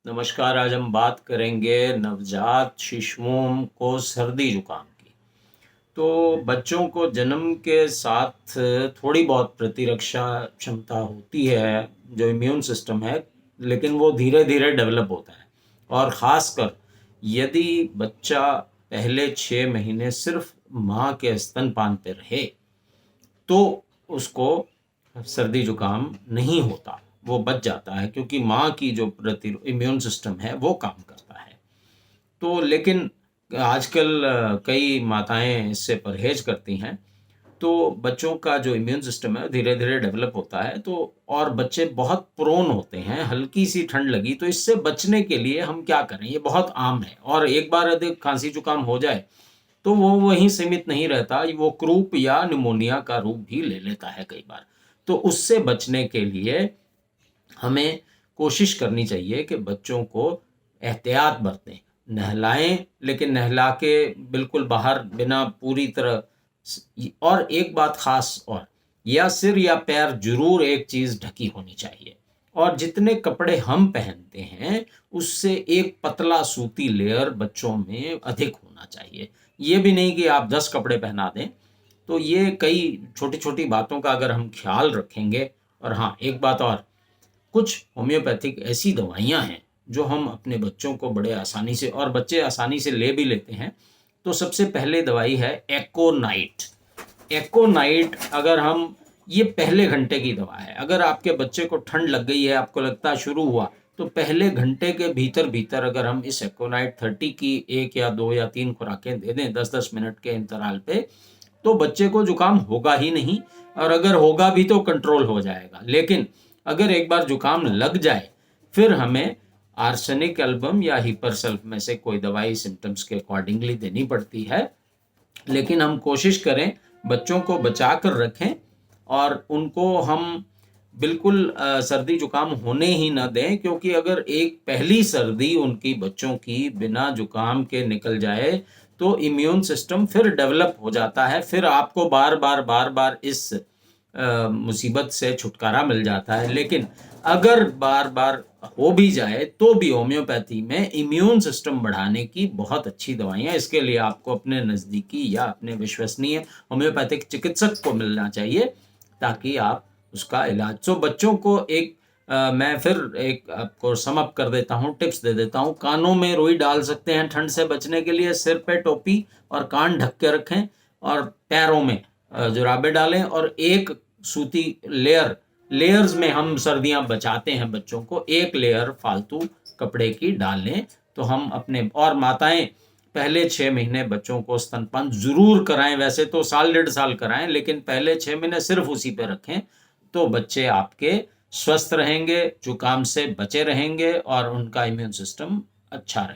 नमस्कार। आज हम बात करेंगे नवजात शिशुओं को सर्दी जुकाम की। तो बच्चों को जन्म के साथ थोड़ी बहुत प्रतिरक्षा क्षमता होती है, जो इम्यून सिस्टम है, लेकिन वो धीरे-धीरे डेवलप होता है। और ख़ासकर यदि बच्चा पहले 6 महीने सिर्फ़ माँ के स्तनपान पे रहे, तो उसको सर्दी जुकाम नहीं होता, वो बच जाता है क्योंकि माँ की जो इम्यून सिस्टम है वो काम करता है। तो लेकिन आजकल कई माताएँ इससे परहेज़ करती हैं, तो बच्चों का जो इम्यून सिस्टम है धीरे-धीरे डेवलप होता है, तो और बच्चे बहुत प्रोन होते हैं, हल्की-सी ठंड लगी तो इससे बचने के लिए हम क्या करें? ये बहुत आम है और एक बार यदि खाँसी-जुकाम हो जाए तो वो वहीं सीमित नहीं रहता, वो क्रूप या निमोनिया का रूप भी ले लेता है कई बार। तो उससे बचने के लिए हमें कोशिश करनी चाहिए कि बच्चों को एहतियात बरतें। नहलाएँ, लेकिन नहला के बिल्कुल बाहर बिना पूरी तरह और एक बात ख़ास और, या सिर या पैर ज़रूर एक चीज़ ढकी होनी चाहिए। और जितने कपड़े हम पहनते हैं, उससे एक पतला सूती लेयर बच्चों में अधिक होना चाहिए। ये भी नहीं कि आप 10 कपड़े पहना दें। तो ये कई छोटी-छोटी बातों का अगर हम ख़्याल रखेंगे। और हाँ, एक बात और, कुछ होम्योपैथिक ऐसी दवाइयाँ हैं, जो हम अपने बच्चों को बड़े आसानी से, और बच्चे आसानी से ले भी लेते हैं। तो सबसे पहले दवाई है एकोनाइट। एकोनाइट अगर हम, ये पहले घंटे की दवा है। अगर आपके बच्चे को ठंड लग गई है, आपको लगता है शुरू हुआ, तो पहले घंटे के भीतर-भीतर अगर हम इस एकोनाइट 30 की 1 या 2 या 3 खुराकें दे दें 10-10 मिनट के इंतराल पे, तो बच्चे को जुकाम होगा ही नहीं, और अगर होगा भी तो कंट्रोल हो जाएगा। लेकिन अगर एक बार जुकाम लग जाए, फिर हमें आर्सेनिक एल्बम या हिपरसल्फ में से कोई दवाई सिम्पटम्स के अकॉर्डिंगली देनी पड़ती है। लेकिन हम कोशिश करें बच्चों को बचा कर रखें, और उनको हम बिल्कुल सर्दी जुकाम होने ही ना दें, क्योंकि अगर एक पहली सर्दी उनकी बच्चों की बिना जुकाम के निकल जाए, तो इम्यून सिस्टम फिर डेवलप हो जाता है। फिर आपको बार-बार इस मुसीबत से छुटकारा मिल जाता है। लेकिन अगर बार-बार हो भी जाए, तो भी होम्योपैथी में इम्यून सिस्टम बढ़ाने की बहुत अच्छी दवाइयाँ हैं। इसके लिए आपको अपने नज़दीकी या अपने विश्वसनीय होम्योपैथिक चिकित्सक को मिलना चाहिए, ताकि आप उसका इलाज। तो बच्चों को एक मैं फिर एक आपको सम अप कर देता हूँ, टिप्स दे देता हूँ। कानों में रुई डाल सकते हैं ठंड से बचने के लिए, सिर पे टोपी और कान ढक के रखें, और पैरों में जुराबें डालें, और एक सूती लेयर्स में हम सर्दियाँ बचाते हैं बच्चों को, एक लेयर फालतू कपड़े की डाल लें। तो हम अपने, और माताएँ पहले 6 महीने बच्चों को स्तनपान ज़रूर कराएँ, वैसे तो साल डेढ़ साल कराएँ, लेकिन पहले 6 महीने सिर्फ़ उसी पे रखें, तो बच्चे आपके स्वस्थ रहेंगे, जुकाम से बचे रहेंगे और उनका इम्यून सिस्टम अच्छा रहे।